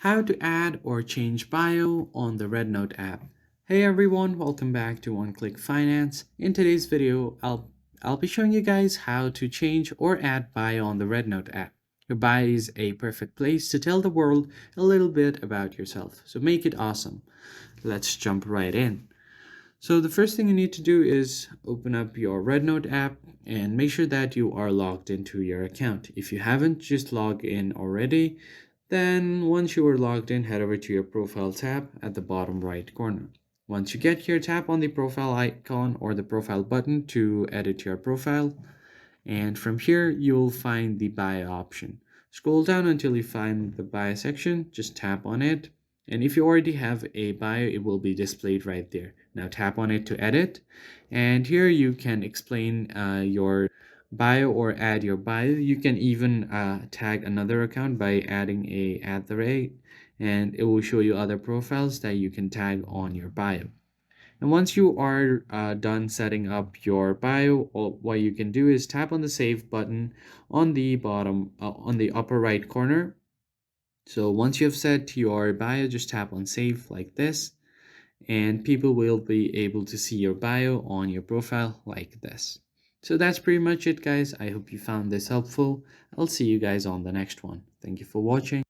How to add or change bio on the REDnote app. Hey everyone, welcome back to One Click Finance. In today's video, I'll be showing you guys how to change or add bio on the REDnote app. Your bio is a perfect place to tell the world a little bit about yourself, so make it awesome. Let's jump right in. So the first thing you need to do is open up your REDnote app and make sure that you are logged into your account. If you haven't, just log in already. Then once you are logged in, head over to your profile tab at the bottom right corner. Once you get here, tap on the profile icon or the profile button to edit your profile. And from here, you'll find the bio option. Scroll down until you find the bio section, just tap on it. And if you already have a bio, it will be displayed right there. Now tap on it to edit. And here you can explain your bio or add your bio. You can even tag another account by adding a @ and it will show you other profiles that you can tag on your bio. And once you are done setting up your bio, what you can do is tap on the save button on the on the upper right corner. So once you have set your bio, just tap on save like this, and people will be able to see your bio on your profile like this. So that's pretty much it, guys. I hope you found this helpful. I'll see you guys on the next one. Thank you for watching.